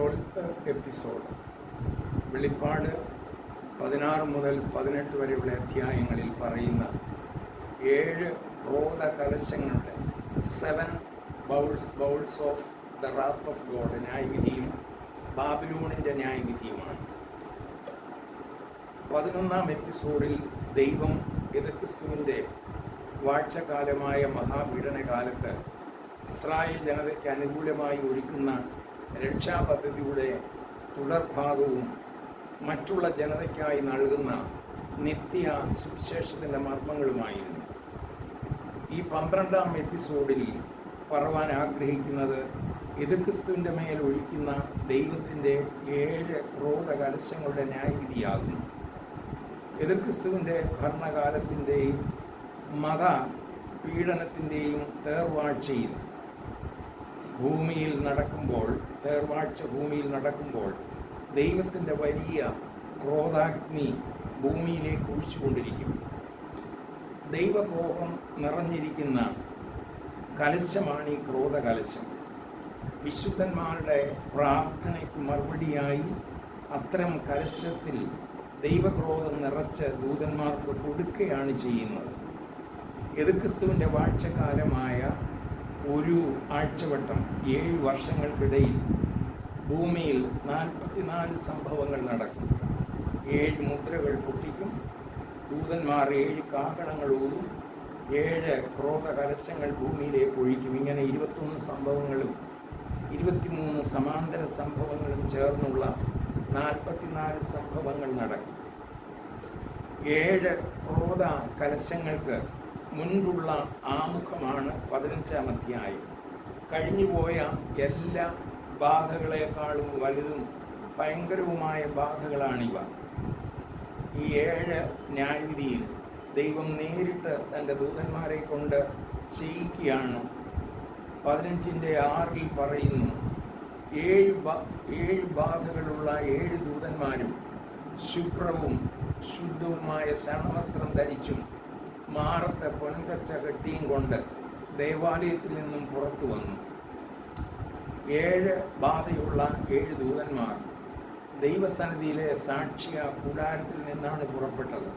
12th episode. വെളിപ്പാട് 16 മുതൽ 18 വരെയുള്ള അധ്യായങ്ങളിൽ പറയുന്ന 7 ക്രോധ കലശങ്ങളുടെ 7 bowls of the wrath of God ന്യായവിധിയും ബാബിലോണിൻ്റെ ന്യായവിധിയുമാണ്. 11ാം എപ്പിസോഡിൽ ദൈവം എതിർക്രിസ്തുവിൻ്റെ വാഴ്ചക്കാലമായ മഹാപീഡനകാലത്ത് ഇസ്രായേൽ ജനതയ്ക്ക് അനുകൂലമായി ഒരുക്കുന്ന രക്ഷാപദ്ധതിയുടെ തുടർഭാഗവും മറ്റുള്ള ജനതയ്ക്കായി നൽകുന്ന നിത്യ സുവിശേഷത്തിൻ്റെ മർമ്മങ്ങളുമായിരുന്നു. ഈ 12ാം എപ്പിസോഡിൽ പറവാൻ ആഗ്രഹിക്കുന്നത് എതിർക്രിസ്തുവിൻ്റെ മേൽ ഒഴിക്കുന്ന ദൈവത്തിൻ്റെ 7 ക്രോധ കലശങ്ങളുടെ ന്യായവിധിയാകുന്നു. എതിർക്രിസ്തുവിൻ്റെ ഭരണകാലത്തിൻ്റെയും മത പീഡനത്തിൻ്റെയും തേർവാഴ്ചയിൽ തേർവാഴ്ച ഭൂമിയിൽ നടക്കുമ്പോൾ ദൈവത്തിൻ്റെ വലിയ ക്രോധാഗ്നി ഭൂമിയിലേക്ക് ഒഴിച്ചുകൊണ്ടിരിക്കും. ദൈവകോപം നിറഞ്ഞിരിക്കുന്ന കലശമാണ് ഈ ക്രോധ കലശം. വിശുദ്ധന്മാരുടെ പ്രാർത്ഥനയ്ക്ക് മറുപടിയായി അത്തരം കലശത്തിൽ ദൈവക്രോധം നിറച്ച് ദൂതന്മാർക്ക് കൊടുക്കുകയാണ് ചെയ്യുന്നത്. എതിർക്രിസ്തുവിൻ്റെ വാഴ്ചക്കാലമായ ഒരു ആഴ്ചവട്ടം 7 വർഷങ്ങൾക്കിടയിൽ ഭൂമിയിൽ 44 സംഭവങ്ങൾ നടക്കും. 7 മുദ്രകൾ പൊട്ടിക്കും, ദൂതന്മാർ 7 കാഹളങ്ങൾ ഊതും, 7 ക്രോധ കലശങ്ങൾ ഭൂമിയിലേക്ക് ഒഴിക്കും. ഇങ്ങനെ 21 സംഭവങ്ങളും 23 സമാന്തര സംഭവങ്ങളും ചേർന്നുള്ള 44 സംഭവങ്ങൾ നടക്കും. 7 ക്രോധ കലശങ്ങൾക്ക് മുൻപുള്ള ആമുഖമാണ് 15ാം അധ്യായം. കഴിഞ്ഞുപോയ എല്ലാ ബാധകളെക്കാളും വലുതും ഭയങ്കരവുമായ ബാധകളാണിവ. ഈ 7 ന്യായവിധിയിൽ ദൈവം നേരിട്ട് തൻ്റെ ദൂതന്മാരെ കൊണ്ട് ചെയ്യിക്കുകയാണ്. 15ന്റെ 6 പറയുന്നു, 7 ബാധകളുള്ള 7 ദൂതന്മാരും ശുഭ്രവും ശുദ്ധവുമായ ശരണവസ്ത്രം ധരിച്ചും മാറത്തെ പൊൻകച്ച കെട്ടിയും കൊണ്ട് ദേവാലയത്തിൽ നിന്നും പുറത്തു വന്നു. 7 ബാധയുള്ള 7 ദൂതന്മാർ ദൈവസന്നിധിയിലെ സാക്ഷ്യ കൂടാരത്തിൽ നിന്നാണ് പുറപ്പെട്ടത്.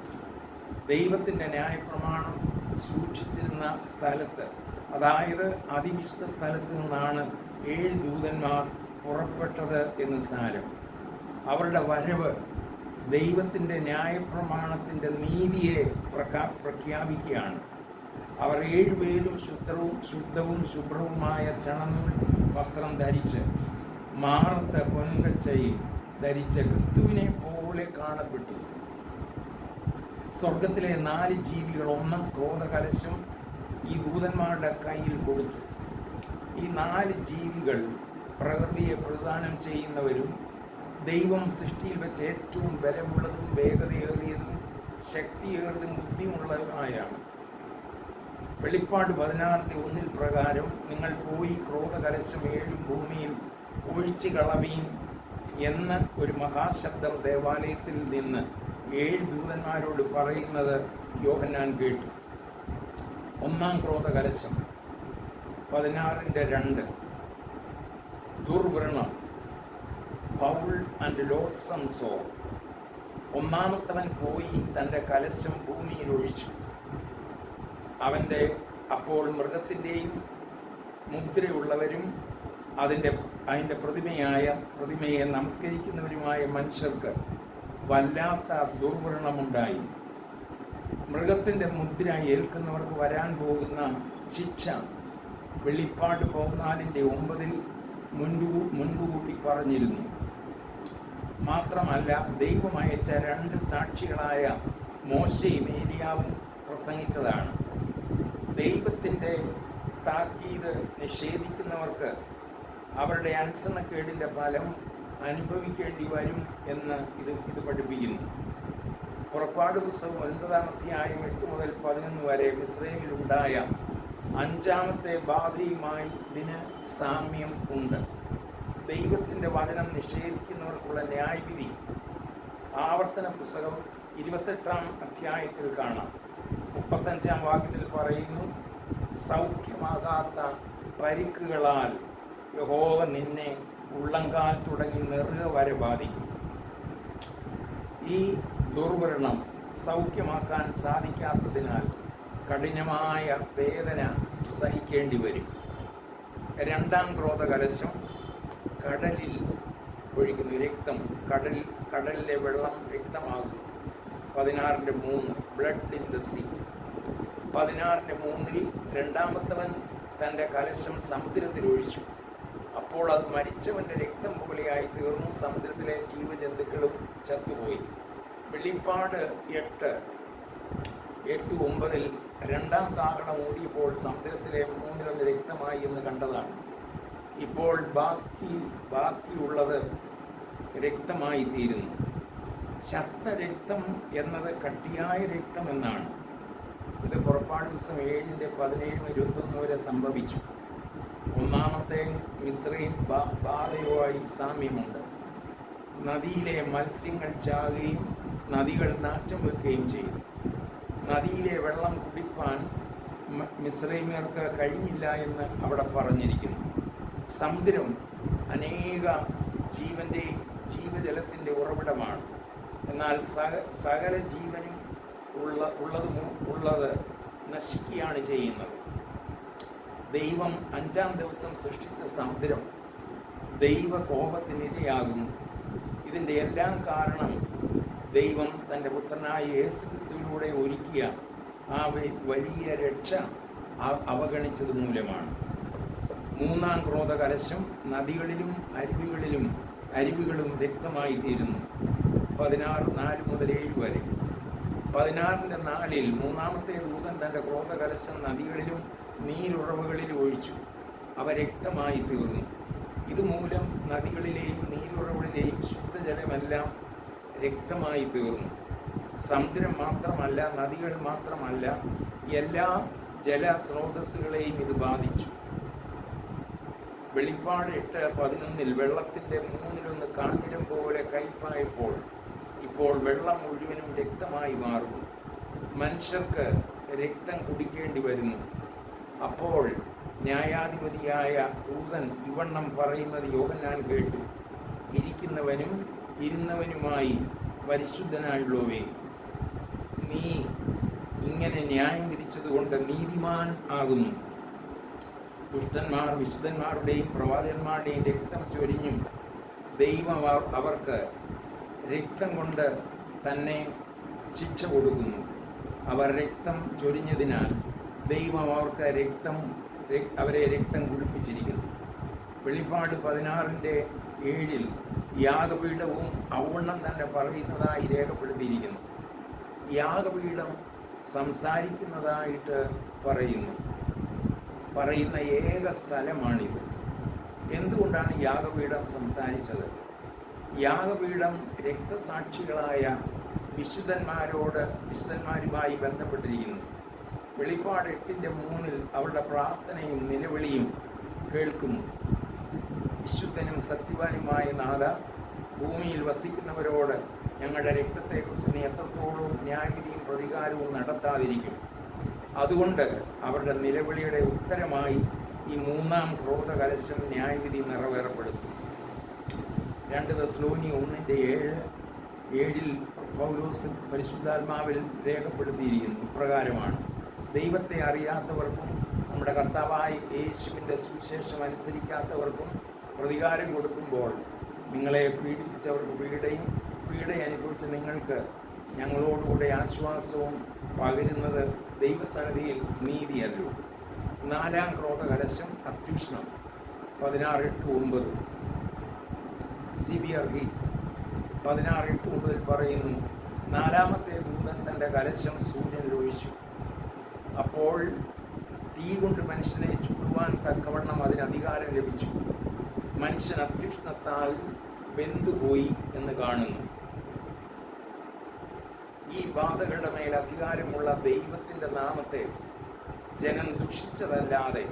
ദൈവത്തിൻ്റെ ന്യായപ്രമാണം സൂക്ഷിച്ചിരുന്ന സ്ഥലത്ത്, അതായത് അതിവിശുദ്ധ സ്ഥലത്ത് നിന്നാണ് 7 ദൂതന്മാർ പുറപ്പെട്ടത് എന്ന് സാരം. അവരുടെ വരവ് ദൈവത്തിൻ്റെ ന്യായപ്രമാണത്തിൻ്റെ നീതിയെ പ്രഖ്യാപിക്കുകയാണ്. അവർ 7 പേരും ശുദ്ധവും ശുഭ്രവുമായ ചണനൂൽ വസ്ത്രം ധരിച്ച് മാറത്ത് പൊൻകച്ചയും ധരിച്ച് ക്രിസ്തുവിനെ പോലെ കാണപ്പെട്ടു. സ്വർഗത്തിലെ 4 ജീവികൾ 1 ക്രോധകലശം ഈ ദൂതന്മാരുടെ കയ്യിൽ കൊടുത്തു. ഈ 4 ജീവികൾ പ്രകൃതിയെ പ്രതിദാനം ചെയ്യുന്നവരും ദൈവം സൃഷ്ടിയിൽ വെച്ച് ഏറ്റവും ബലമുള്ളതും വേഗതയേറിയതും ശക്തിയേറിയതും ബുദ്ധിമുള്ളതുമായാണ്. വെളിപ്പാട് 16:1 പ്രകാരം നിങ്ങൾ പോയി ക്രോധകലശം 7 ഭൂമിയിൽ ഒഴിച്ചു കളവീൻ എന്ന ഒരു മഹാശബ്ദം ദേവാലയത്തിൽ നിന്ന് 7 ദൂതന്മാരോട് പറയുന്നത് യോഹന്നാൻ കേട്ടു. 1-ാം ക്രോധകലശം 16:2 ദുർവ്രണം, ഫൗൾ ആൻഡ് ലോത്സം സോൾ. 1-ാമത്തവൻ പോയി തൻ്റെ കലശം ഭൂമിയിൽ ഒഴിച്ചു. അപ്പോൾ മൃഗത്തിൻ്റെയും മുദ്രയുള്ളവരും അതിൻ്റെ പ്രതിമയെ നമസ്കരിക്കുന്നവരുമായ മനുഷ്യർക്ക് വല്ലാത്ത ദുർവ്രണമുണ്ടായി. മൃഗത്തിൻ്റെ മുദ്ര ഏൽക്കുന്നവർക്ക് വരാൻ പോകുന്ന ശിക്ഷ വെളിപ്പാട് 14:9 മുൻകൂട്ടി പറഞ്ഞിരുന്നു. മാത്രമല്ല, ദൈവം അയച്ച 2 സാക്ഷികളായ മോശയും ഏലിയാവും പ്രസംഗിച്ചതാണ്. ദൈവത്തിൻ്റെ താക്കീത് നിഷേധിക്കുന്നവർക്ക് അവരുടെ അനുസരണക്കേടിൻ്റെ ഫലം അനുഭവിക്കേണ്ടി വരും എന്ന് ഇത് പഠിപ്പിക്കുന്നു. പുറപ്പാട് പുസ്തകം 9-ാം അധ്യായം 8 മുതൽ 11 വരെ മിസ്രൈമിലുണ്ടായ 5ാമത്തെ ബാധയുമായി ഇതിന് സാമ്യം ഉണ്ട്. ദൈവത്തിൻ്റെ വചനം നിഷേധിക്കുന്നവർക്കുള്ള ന്യായവിധി ആവർത്തന പുസ്തകം 28-ാം അധ്യായത്തിൽ കാണാം. 35-ാം വാക്യത്തിൽ പറയുന്നു, സൗഖ്യമാകാത്ത പരിക്കുകളാൽ യഹോവ നിന്നെ ഉള്ളങ്കാൽ തുടങ്ങി നെറുക വരെ ബാധിക്കും. ഈ ദുർവ്രണം സൗഖ്യമാക്കാൻ സാധിക്കാത്തതിനാൽ കഠിനമായ വേദന സഹിക്കേണ്ടി വരും. രണ്ടാം ക്രോധകലശം കടലിൽ ഒഴിക്കുന്നു. രക്തം കടലിലെ വെള്ളം രക്തമാകുന്നു. 16:3 ബ്ലഡ് ഇൻ ദ സീ. 16:3 രണ്ടാമത്തവൻ തൻ്റെ കലശം സമുദ്രത്തിൽ ഒഴിച്ചു. അപ്പോൾ അത് മരിച്ചവൻ്റെ രക്തം പോലെയായി തീർന്നു. സമുദ്രത്തിലെ ജീവജന്തുക്കളും ചത്തുപോയി. വെളിപ്പാട് 8:9 രണ്ടാം കാഹളം ഊതിയപ്പോൾ സമുദ്രത്തിലെ 1/3 രക്തമായി എന്ന് കണ്ടതാണ്. ഇപ്പോൾ ബാക്കിയുള്ളത് രക്തമായി തീരുന്നു. ശക്തരക്തം എന്നത് കട്ടിയായ രക്തം എന്നാണ്. ഇത് പുറപ്പാട് ദിവസം 7:17-21 വരെ സംഭവിച്ചു. ഒന്നാമത്തെ മിസ്രൈം ബാധയുമായി സാമ്യമുണ്ട്. നദിയിലെ മത്സ്യങ്ങൾ ചാകുകയും നദികൾ നാറ്റം വെക്കുകയും ചെയ്തു. നദിയിലെ വെള്ളം കുടിപ്പാൻ മിസ്രൈമ്യർക്ക് കഴിഞ്ഞില്ല എന്ന് അവിടെ പറഞ്ഞിരിക്കുന്നു. സമുദ്രം അനേക ജീവജലത്തിൻ്റെ ഉറവിടമാണ്. എന്നാൽ സകല ജീവനും ഉള്ളത് നശിക്കുകയാണ് ചെയ്യുന്നത്. ദൈവം 5-ാം ദിവസം സൃഷ്ടിച്ച സമുദ്രം ദൈവകോപത്തിനിരയാകുന്നു. ഇതിൻ്റെ എല്ലാം കാരണം ദൈവം തൻ്റെ പുത്രനായ യേശുക്രിസ്തുവിലൂടെ ഒരുക്കിയ ആ വലിയ രക്ഷ അവഗണിച്ചത് മൂലമാണ്. മൂന്നാം ക്രോധകലശം നദികളിലും അരുവികളും രക്തമായി തീരുന്നു. 16:4-7 വരെ. 16:4 മൂന്നാമത്തെ ദൂതൻ തൻ്റെ ക്രോധകലശം നദികളിലും നീരുറവുകളിലും ഒഴിച്ചു. അവ രക്തമായി തീർന്നു. ഇതുമൂലം നദികളിലെയും നീരുറവുകളിലെയും ശുദ്ധജലമെല്ലാം രക്തമായി തീർന്നു. സമുദ്രം മാത്രമല്ല, നദികൾ മാത്രമല്ല, എല്ലാ ജലസ്രോതസ്സുകളെയും ഇത് ബാധിച്ചു. വെളിപ്പാട് 8:11 വെള്ളത്തിൻ്റെ 1/3 കാഞ്ഞിരം പോലെ കയ്പായപ്പോൾ ഇപ്പോൾ വെള്ളം മുഴുവനും രക്തമായി മാറുന്നു. മനുഷ്യർക്ക് രക്തം കുടിക്കേണ്ടി വരുന്നു. അപ്പോൾ ന്യായാധിപതിയായ ദൂതൻ ഇവണ്ണം പറയുന്നത് യോഹന്നാൻ കേട്ടു. ഇരിക്കുന്നവനും ഇരുന്നവനുമായി പരിശുദ്ധനായുള്ളവേ, നീ ഇങ്ങനെ ന്യായം വിധിച്ചതുകൊണ്ട് നീതിമാൻ ആകുന്നു. ദുഷ്ടന്മാർ വിശുദ്ധന്മാരുടെയും പ്രവാചകന്മാരുടെയും രക്തം ചൊരിഞ്ഞും ദൈവം അവർക്ക് രക്തം കൊണ്ട് തന്നെ ശിക്ഷ കൊടുക്കുന്നു. അവർ രക്തം ചൊരിഞ്ഞതിനാൽ ദൈവം അവർക്ക് അവരെ രക്തം കുടിപ്പിച്ചിരിക്കുന്നു. വെളിപ്പാട് 16:7 യാഗപീഠവും ഔവണ്ണം തന്നെ പറയുന്നതായി രേഖപ്പെടുത്തിയിരിക്കുന്നു. യാഗപീഠം സംസാരിക്കുന്നതായിട്ട് പറയുന്ന ഏക സ്ഥലമാണിത്. എന്തുകൊണ്ടാണ് യാഗപീഠം സംസാരിച്ചത്? യാഗപീഠം രക്തസാക്ഷികളായ വിശുദ്ധന്മാരുമായി ബന്ധപ്പെട്ടിരിക്കുന്നു. വെളിപ്പാട് 8:3 അവരുടെ പ്രാർത്ഥനയും നിലവിളിയും കേൾക്കുന്നു. വിശുദ്ധനും സത്യവാനുമായ നാഥ, ഭൂമിയിൽ വസിക്കുന്നവരോട് ഞങ്ങളുടെ രക്തത്തെക്കുറിച്ച് നീ എത്രത്തോളം ന്യായവിധിയും പ്രതികാരവും നടത്താതിരിക്കും. അതുകൊണ്ട് അവരുടെ നിലവിളിയുടെ ഉത്തരമായി ഈ മൂന്നാം ക്രോധകലശം ന്യായവിധി നിറവേറപ്പെടുത്തും. 2 തെസ്സലോനിയ 1:7 പൗലോസ് പരിശുദ്ധാത്മാവിൽ രേഖപ്പെടുത്തിയിരിക്കുന്നു. ഇപ്രകാരമാണ്: ദൈവത്തെ അറിയാത്തവർക്കും നമ്മുടെ കർത്താവായ യേശുവിൻ്റെ സുവിശേഷം അനുസരിക്കാത്തവർക്കും പ്രതികാരം കൊടുക്കുമ്പോൾ നിങ്ങളെ പീഡിപ്പിച്ചവർക്ക് പീഡ അനുഭവിച്ച നിങ്ങൾക്ക് ഞങ്ങളോടുകൂടെ ആശ്വാസവും പകരുന്നത് ദൈവസന്നിധിയിൽ നീതിയല്ലോ. 4-ാം ക്രോധകലശം അത്യുഷ്ണം. 16:8-9 സിവിയർ ഹീറ്റ്. 16:8-9 പറയുന്നു: 4-ാമത്തെ ദൂതൻ തൻ്റെ കലശം സൂര്യനിൽ ഒഴിച്ചു. അപ്പോൾ തീ കൊണ്ട് മനുഷ്യനെ ചുടുവാൻ തക്കവണ്ണം അതിന് അധികാരം ലഭിച്ചു. മനുഷ്യൻ അത്യുഷ്ണത്താൽ വെന്തുപോയി എന്ന് കാണുന്നു. ഈ ബാധകളുടെ മേൽ അധികാരമുള്ള ദൈവത്തിൻ്റെ നാമത്തെ ജനം ദുഷിച്ചതല്ലാതെ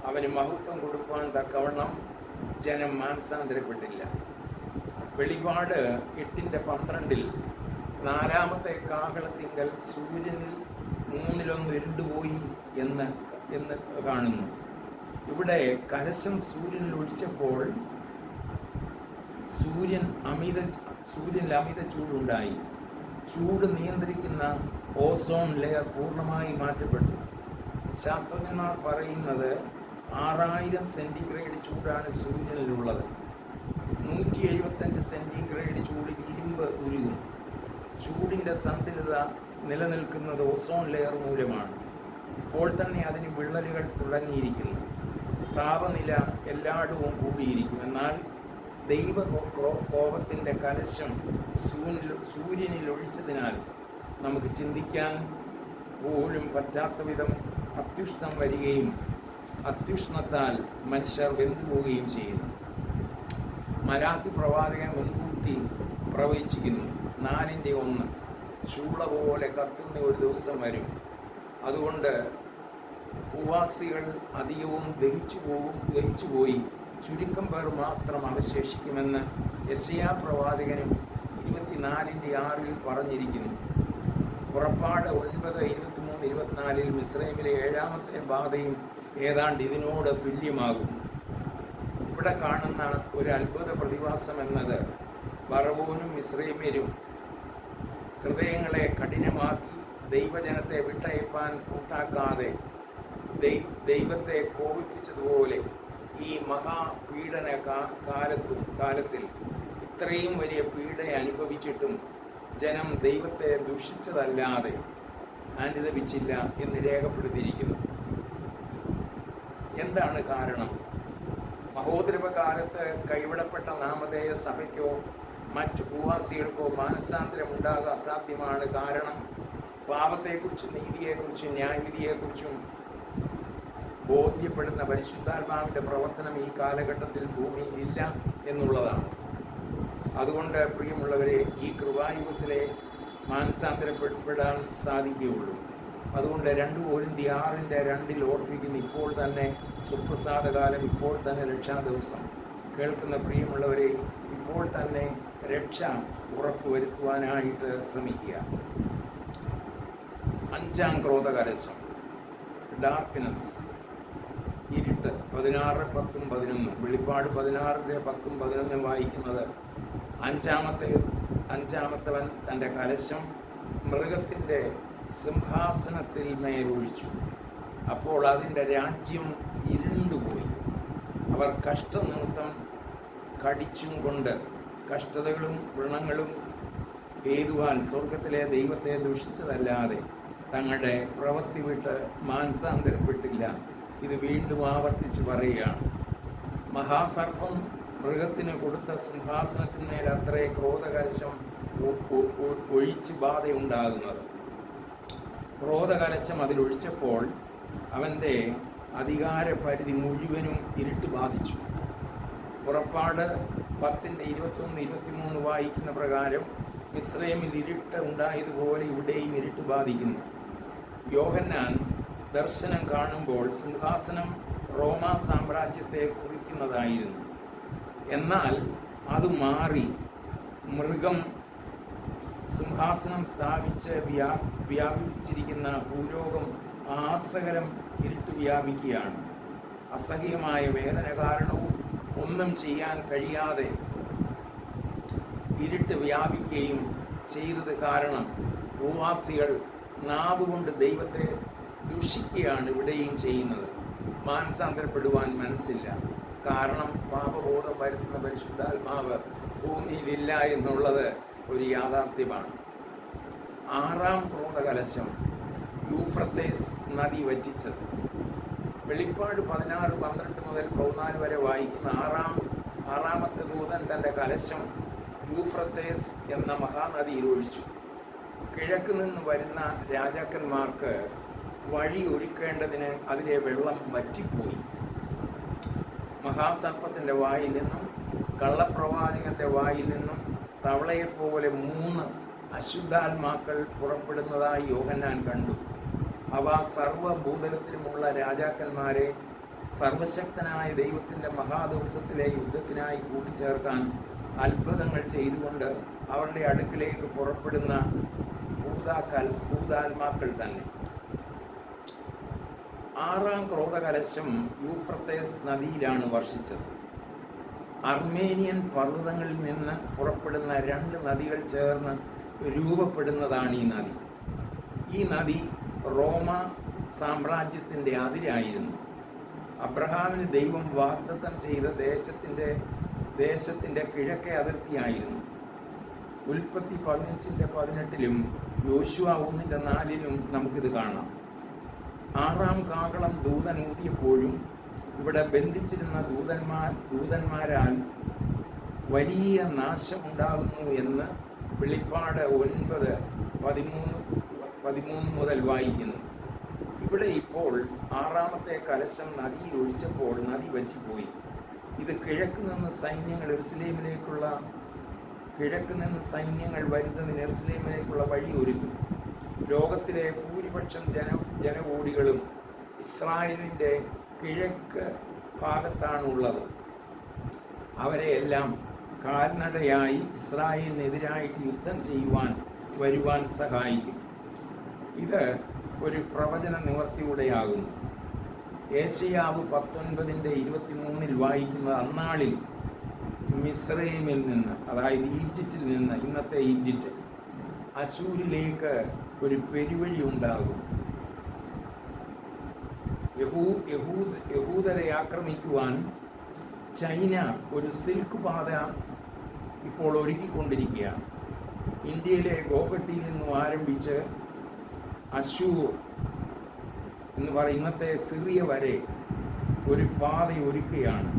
അവന് മഹത്വം കൊടുക്കുവാൻ തക്കവണ്ണം ജനം മാനസാന്തരപ്പെട്ടില്ല. വെളിപാട് 8:12 4-ാമത്തെ കാഹളത്തിങ്കൽ സൂര്യനിൽ 1/3 ഇരുണ്ടുപോയി എന്ന് കാണുന്നു. ഇവിടെ കലശം സൂര്യനിൽ ഒഴിച്ചപ്പോൾ സൂര്യനിൽ അമിത ചൂടുണ്ടായി. ചൂട് നിയന്ത്രിക്കുന്ന ഓസോൺ ലെയർ പൂർണ്ണമായി മാറ്റപ്പെട്ടു. ശാസ്ത്രജ്ഞന്മാർ പറയുന്നത് 6000 സെൻറ്റിഗ്രേഡ് ചൂടാണ് സൂര്യനിലുള്ളത്. 175 സെൻറ്റിഗ്രേഡ് ചൂടിൽ ഇരുമ്പ് ഉരുകും. ചൂടിൻ്റെ സന്തുലിതത നിലനിൽക്കുന്നത് ഓസോൺ ലെയർ മൂലമാണ്. ഇപ്പോൾ തന്നെ അതിന് വിള്ളലുകൾ തുടങ്ങിയിരിക്കുന്നു. താപനില എല്ലായിടവും കൂടിയിരിക്കും. എന്നാൽ ദൈവ കോപത്തിൻ്റെ കലശം സൂര്യനിൽ ഒഴിച്ചതിനാൽ നമുക്ക് ചിന്തിക്കാൻ പോലും പറ്റാത്ത വിധം അത്യുഷ്ണം വരികയും അത്യുഷ്ണത്താൽ മനുഷ്യർ വെന്തുപോവുകയും ചെയ്യുന്നു. മലാക്കി പ്രവാചകൻ മുൻകൂട്ടി പ്രവചിക്കുന്നു, 4:1 ചൂള പോലെ കത്തുന്ന ഒരു ദിവസം വരും. അതുകൊണ്ട് ഭൂവാസികൾ അധികവും ദഹിച്ചുപോയി ചുരുക്കം പേർ മാത്രം അവശേഷിക്കുമെന്ന് യെശയ്യാ പ്രവാചകനും 24:6 പറഞ്ഞിരിക്കുന്നു. പുറപ്പാട് 9:23-24 മിസ്രൈമിലെ 7ാമത്തെ ബാധയും ഏതാണ്ട് ഇതിനോട് തുല്യമാകും. ഇവിടെ കാണുന്ന ഒരു അത്ഭുത പ്രതിഭാസം എന്നത് ഫറവോനും മിസ്രൈമ്യരും ഹൃദയങ്ങളെ കഠിനമാക്കി ദൈവജനത്തെ വിട്ടയപ്പാൻ കൂട്ടാക്കാതെ ദൈവത്തെ കോപിപ്പിച്ചതുപോലെ ഈ മഹാപീഡന കാലത്തിൽ ഇത്രയും വലിയ പീഡ അനുഭവിച്ചിട്ടും ജനം ദൈവത്തെ ദുഷിച്ചതല്ലാതെ അനുദപിച്ചില്ല എന്ന് രേഖപ്പെടുത്തിയിരിക്കുന്നു. എന്താണ് കാരണം? മഹോദ്രവകാലത്ത് കൈവിടപ്പെട്ട നാമധേയ സഭയ്ക്കോ മറ്റു ഭൂവാസികൾക്കോ മാനസാന്തരം ഉണ്ടാകുക അസാധ്യമാണ്. കാരണം പാപത്തെക്കുറിച്ചും നീതിയെക്കുറിച്ചും ന്യായവിധിയെക്കുറിച്ചും ബോധ്യപ്പെടുന്ന പരിശുദ്ധാത്മാവിൻ്റെ പ്രവർത്തനം ഈ കാലഘട്ടത്തിൽ ഭൂമിയിൽ ഇല്ല എന്നുള്ളതാണ്. അതുകൊണ്ട് പ്രിയമുള്ളവരെ, ഈ കൃപായുഗത്തിലെ മാനസാന്തരപ്പെടാൻ സാധിക്കുകയുള്ളൂ. അതുകൊണ്ട് 2 കൊരിന്ത്യർ 6:2 ഓർപ്പിക്കുന്ന ഇപ്പോൾ തന്നെ സുപ്രസാദകാലം, ഇപ്പോൾ തന്നെ രക്ഷാദിവസം കേൾക്കുന്ന പ്രിയമുള്ളവരെ, ഇപ്പോൾ തന്നെ രക്ഷ ഉറപ്പുവരുത്തുവാനായിട്ട് ശ്രമിക്കുക. 5ാം ക്രോധകലശം, ഡാർക്ക്നെസ്, ഇരുട്ട്. 16, 10, 11 വെളിപ്പാട് 16, 10, 11 വായിക്കുന്നത്, അഞ്ചാമത്തവൻ തൻ്റെ കലശം മൃഗത്തിൻ്റെ സിംഹാസനത്തിൽ മേലൊഴിച്ചു. അപ്പോൾ അതിൻ്റെ രാജ്യം ഇരുണ്ടുപോയി. അവർ കഷ്ടനിമിത്തം കടിച്ചും കൊണ്ട് കഷ്ടതകളും വ്രണങ്ങളും എഴുതുവാൻ സ്വർഗത്തിലെ ദൈവത്തെ ദുഷിച്ചതല്ലാതെ തങ്ങളുടെ പ്രവൃത്തി വിട്ട് മാനസാന്തരപ്പെട്ടില്ല. ഇത് വീണ്ടും ആവർത്തിച്ച് പറയുകയാണ്. മഹാസർപ്പം മൃഗത്തിന് കൊടുത്ത സിംഹാസനത്തിന്മേൽ അത്രേ ക്രോധകലശം ഒഴിച്ച് ബാധയുണ്ടാകുന്നത്. ക്രോധകലശം അതിലൊഴിച്ചപ്പോൾ അവൻ്റെ അധികാരപരിധി മുഴുവനും ഇരുട്ട് ബാധിച്ചു. പുറപ്പാട് 10:21-23 വായിക്കുന്ന പ്രകാരം മിസ്രൈമിൽ ഇരുട്ട് ഉണ്ടായതുപോലെ ഇവിടെയും ഇരുട്ട് ബാധിക്കുന്നു. യോഹന്നാൻ ദർശനം കാണുമ്പോൾ സിംഹാസനം റോമാ സാമ്രാജ്യത്തെ കുറിക്കുന്നതായിരുന്നു. എന്നാൽ അത് മാറി മൃഗം സിംഹാസനം സ്ഥാപിച്ച് വ്യാപിച്ചിരിക്കുന്ന ഭൂലോകം ആസകലം ഇരുട്ട് വ്യാപിക്കുകയാണ്. അസഹ്യമായ വേദന കാരണവും ഒന്നും ചെയ്യാൻ കഴിയാതെ ഇരുട്ട് വ്യാപിക്കുകയും ചെയ്തത് കാരണം ഭൂവാസികൾ നാവുകൊണ്ട് ദൈവത്തെ ദുഷിക്കുകയാണ് ഇവിടെയും ചെയ്യുന്നത്. മാനസാന്തരപ്പെടുവാൻ മനസ്സില്ല. കാരണം പാപബോധം വരുത്തുന്ന പരിശുദ്ധാത്മാവ് ഭൂമിയിലില്ല എന്നുള്ളത് ഒരു യാഥാർത്ഥ്യമാണ്. 6ാം ക്രോധകലശം, യൂഫ്രട്ടീസ് നദി വറ്റിച്ചത്. വെളിപ്പാട് 16, 12 മുതൽ 14 വരെ വായിക്കുന്ന ആറാമത്തെ ദൂതൻ തൻ്റെ കലശം യൂഫ്രട്ടീസ് എന്ന മഹാനദിയിൽ ഒഴിച്ചു. കിഴക്ക് നിന്ന് വരുന്ന രാജാക്കന്മാർക്ക് വഴി ഒരുക്കേണ്ടതിന് അതിലെ വെള്ളം വറ്റിപ്പോയി. മഹാസർപ്പത്തിൻ്റെ വായിൽ നിന്നും കള്ളപ്രവാചകൻ്റെ വായിൽ നിന്നും തവളയെപ്പോലെ 3 അശുദ്ധാത്മാക്കൾ പുറപ്പെടുന്നതായി യോഹന്നാൻ കണ്ടു. അവ സർവ്വഭൂതലത്തിലുമുള്ള രാജാക്കന്മാരെ സർവശക്തനായ ദൈവത്തിൻ്റെ മഹാദിവസത്തിലെ യുദ്ധത്തിനായി കൂട്ടിച്ചേർക്കാൻ അത്ഭുതങ്ങൾ ചെയ്തുകൊണ്ട് അവരുടെ അടുക്കിലേക്ക് പുറപ്പെടുന്ന ഭൂതാത്മാക്കൾ തന്നെ. 6ാം ക്രോധകലശം യൂഫ്രട്ടീസ് നദിയിലാണ് വർഷിച്ചത്. അർമേനിയൻ പർവ്വതങ്ങളിൽ നിന്ന് പുറപ്പെടുന്ന 2 നദികൾ ചേർന്ന് രൂപപ്പെടുന്നതാണ് ഈ നദി. ഈ നദി റോമ സാമ്രാജ്യത്തിൻ്റെ അതിരായിരുന്നു. അബ്രഹാമിന് ദൈവം വാഗ്ദത്തം ചെയ്ത ദേശത്തിൻ്റെ കിഴക്കേ അതിർത്തിയായിരുന്നു. ഉൽപ്പത്തി 15:18 യോശുവ 1:4 നമുക്കിത് കാണാം. 6-ാം കാഹളം ദൂതൻ ഊതിയപ്പോഴും ഇവിടെ ബന്ധിച്ചിരുന്ന ദൂതന്മാരാൽ വലിയ നാശമുണ്ടാകുന്നു എന്ന് വെളിപ്പാട് 9:13 മുതൽ വായിക്കുന്നു. ഇവിടെ ഇപ്പോൾ 6-ാമത്തെ കലശം നദിയിൽ ഒഴിച്ചപ്പോൾ നദി വറ്റിപ്പോയി. ഇത് കിഴക്ക് നിന്ന് സൈന്യങ്ങൾ വരുന്നതിന് യെരുസലേമിലേക്കുള്ള വഴി ഒരുക്കും. ലോകത്തിലെ ഭൂരിപക്ഷം ജനകോടികളും ഇസ്രായേലിൻ്റെ കിഴക്ക് ഭാഗത്താണുള്ളത്. അവരെയെല്ലാം കാൽനടയായി ഇസ്രായേലിനെതിരായിട്ട് യുദ്ധം വരുവാൻ സഹായിക്കും. ഇത് ഒരു പ്രവചന നിവർത്തിയൂടെയാകുന്നു. യേശയ്യാവ് 19:23 വായിക്കുന്നത്, അന്നാളിൽ മിസ്രൈമിൽ നിന്ന്, അതായത് ഈജിപ്തിൽ നിന്ന്, ഇന്നത്തെ ഈജിപ്റ്റ്, അശൂരിലേക്ക് ഒരു പെരുവഴി ഉണ്ടാകും. യഹൂദരെ ആക്രമിക്കുവാൻ ചൈന ഒരു സിൽക്ക് പാത ഇപ്പോൾ ഒരുക്കിക്കൊണ്ടിരിക്കുകയാണ്. ഇന്ത്യയിലെ ഗോഹട്ടിയിൽ നിന്നും ആരംഭിച്ച് അശൂർ എന്ന് പറയുന്ന ഇന്നത്തെ സിറിയ വരെ ഒരു പാത ഒരുക്കുകയാണ്.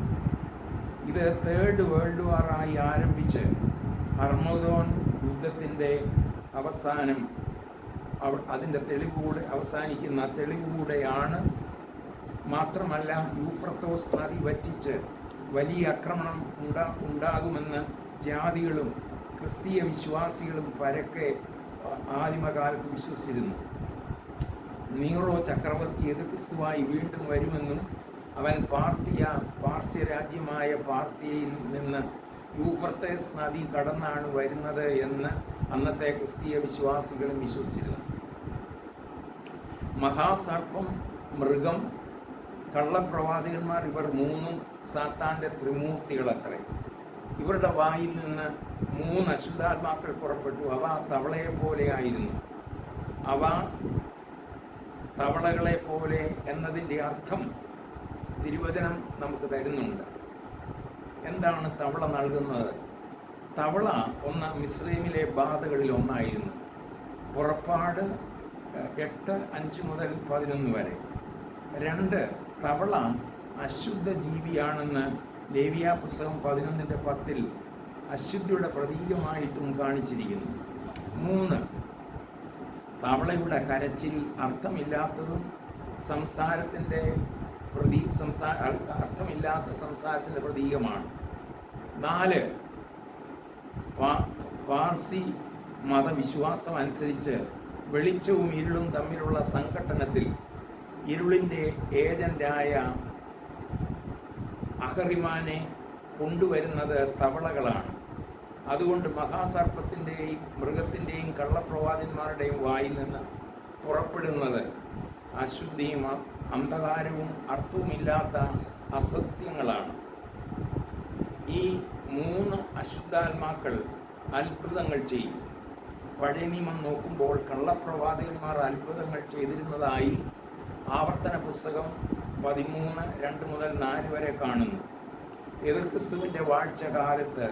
ഇത് 3rd വേൾഡ് വാറായി ആരംഭിച്ച് ഹർമോദോൻ യുദ്ധത്തിൻ്റെ അവസാനം അതിൻ്റെ അവസാനിക്കുന്ന തെളിവുകൂടെയാണ്. മാത്രമല്ല, യൂഫ്രട്ടോസ് നദി വറ്റിച്ച് വലിയ ആക്രമണം ഉണ്ടാകുമെന്ന് ജാതികളും ക്രിസ്തീയ വിശ്വാസികളും പരക്കെ ആദിമകാലത്ത് വിശ്വസിച്ചിരുന്നു. നീറോ ചക്രവർത്തി എതിർക്രിസ്തുവായി വീണ്ടും വരുമെന്നും അവൻ പാർസ്യ രാജ്യമായ പാർത്തിയയിൽ നിന്ന് യൂഫ്രട്ടീസ് നദി കടന്നാണ് വരുന്നത് എന്ന് അന്നത്തെ ക്രിസ്തീയ വിശ്വാസികളും വിശ്വസിച്ചിരുന്നു. മഹാസർപ്പം, മൃഗം, കള്ളപ്രവാചകന്മാർ, ഇവർ 3 സാത്താൻ്റെ ത്രിമൂർത്തികളത്രേ. ഇവരുടെ വായിൽ നിന്ന് 3 അശുദ്ധാത്മാക്കൾ പുറപ്പെട്ടു. അവ തവളയെ പോലെ ആയിരുന്നു. അവ തവളകളെ പോലെ എന്നതിൻ്റെ അർത്ഥം തിരുവചനം നമുക്ക് തരുന്നുണ്ട്. എന്താണ് തവള നൽകുന്നത്? തവള മിസ്രൈമിലെ ബാധകളിൽ ഒന്നായിരുന്നു. പുറപ്പാട് 8:5 മുതൽ 11 വരെ. 2, തവള അശുദ്ധ ജീവിയാണെന്ന് ലേവ്യ പുസ്തകം 11:10 അശുദ്ധിയുടെ പ്രതീകമായിട്ടും കാണിച്ചിരിക്കുന്നു. 3, തവളയുടെ കരച്ചിൽ അർത്ഥമില്ലാത്തതും അർത്ഥമില്ലാത്ത സംസാരത്തിൻ്റെ പ്രതീകമാണ്. 4, പാർസി മതവിശ്വാസം അനുസരിച്ച് വെളിച്ചവും ഇരുളും തമ്മിലുള്ള സംഘട്ടനത്തിൽ ഇരുളിൻ്റെ ഏജന്റായ അഹറിമാനെ കൊണ്ടുവരുന്നത് തവളകളാണ്. അതുകൊണ്ട് മഹാസർപ്പത്തിൻ്റെയും മൃഗത്തിൻ്റെയും കള്ളപ്രവാചന്മാരുടെയും വായിൽ നിന്ന് പുറപ്പെടുന്നത് അശുദ്ധിയും അന്ധകാരവും അർത്ഥവുമില്ലാത്ത അസത്യങ്ങളാണ്. ഈ 3 അശുദ്ധാത്മാക്കൾ അത്ഭുതങ്ങൾ ചെയ്യും. പഴയ നിയമം നോക്കുമ്പോൾ കള്ളപ്രവാചകന്മാർ അത്ഭുതങ്ങൾ ചെയ്തിരുന്നതായി ആവർത്തന പുസ്തകം 13:2 മുതൽ 4 വരെ കാണുന്നു. എതിർക്രിസ്തുവിൻ്റെ വാഴ്ച കാലത്ത്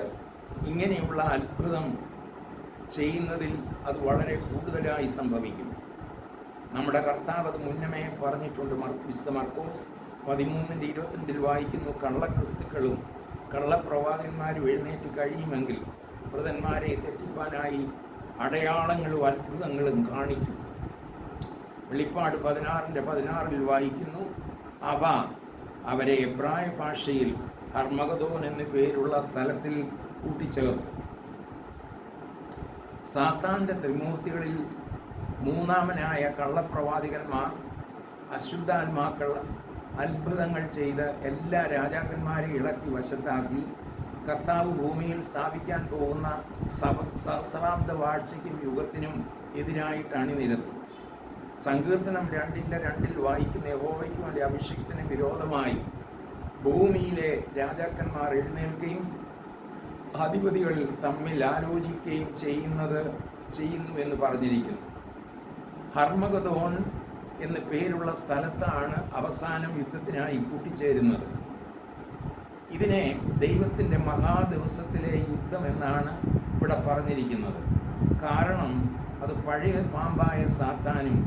ഇങ്ങനെയുള്ള അത്ഭുതം ചെയ്യുന്നതിൽ അത് വളരെ കൂടുതലായി സംഭവിക്കും. നമ്മുടെ കർത്താവ് അത് മുന്നമേ പറഞ്ഞിട്ടുണ്ട്. വിശുദ്ധ മർക്കോസ് 13:22 വായിക്കുന്നു, കള്ളക്രിസ്തുക്കളും കള്ളപ്രവാചകന്മാരും എഴുന്നേറ്റ് കഴിയുമെങ്കിൽ വൃതന്മാരെ തെറ്റിപ്പാനായി അടയാളങ്ങളും അത്ഭുതങ്ങളും കാണിക്കും. വെളിപ്പാട് 16:16 വായിക്കുന്നു, അവരെ എബ്രായ ഭാഷയിൽ ഹർമഗദോൻ എന്നു പേരുള്ള സ്ഥലത്തിൽ കൂട്ടിച്ചേർത്തു. സാത്താൻ്റെ ത്രിമൂർത്തികളിൽ 3ാമനായ കള്ളപ്രവാചകന്മാർ അശുദ്ധാത്മാക്കൾ അത്ഭുതങ്ങൾ ചെയ്ത് എല്ലാ രാജാക്കന്മാരെയും ഇളക്കി വശത്താക്കി കർത്താവ് ഭൂമിയിൽ സ്ഥാപിക്കാൻ പോകുന്ന സഹസ്രാബ്ദ വാഴ്ചയ്ക്കും യുഗത്തിനും എതിരായിട്ട് അണിനിരത്തും. സങ്കീർത്തനം 2:2 വായിക്കുന്ന യഹോവയ്ക്കും അവൻ്റെ അഭിഷേകത്തിന് വിരോധമായി ഭൂമിയിലെ രാജാക്കന്മാർ എഴുന്നേൽക്കുകയും അധിപതികൾ തമ്മിൽ ആലോചിക്കുകയും ചെയ്യുന്നു എന്ന് പറഞ്ഞിരിക്കുന്നു. ഹർമഗദോൺ എന്ന് പേരുള്ള സ്ഥലത്താണ് അവസാനം യുദ്ധത്തിനായി കൂട്ടിച്ചേരുന്നത്. ഇതിനെ ദൈവത്തിൻ്റെ മഹാദിവസത്തിലെ യുദ്ധം എന്നാണ് ഇവിടെ പറഞ്ഞിരിക്കുന്നത്. കാരണം അത് പഴയ പാമ്പായ സാത്താനും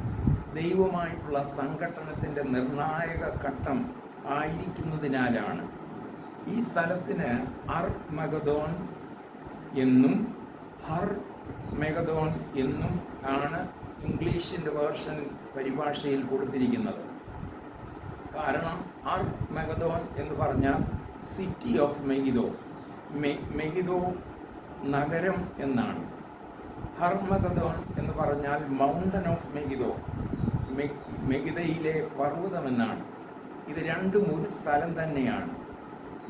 ദൈവമായിട്ടുള്ള സംഘട്ടനത്തിൻ്റെ നിർണായക ഘട്ടം ആയിരിക്കുന്നതിനാലാണ്. ഈ സ്ഥലത്തിന് അർമഗദോൺ എന്നും ഹർമെഗദോൺ എന്നും ആണ് ഇംഗ്ലീഷിൻ്റെ വേർഷൻ പരിഭാഷയിൽ കൊടുത്തിരിക്കുന്നത്. കാരണം അർമഗദോൺ എന്ന് പറഞ്ഞാൽ സിറ്റി ഓഫ് മെഗിദോ, മെഗിദോ നഗരം എന്നാണ്. ഹർമഗദോൺ എന്ന് പറഞ്ഞാൽ മൗണ്ടൻ ഓഫ് മെഗിദോ, മെഗിദയിലെ പർവ്വതമെന്നാണ്. ഇത് രണ്ടും ഒരു സ്ഥലം തന്നെയാണ്.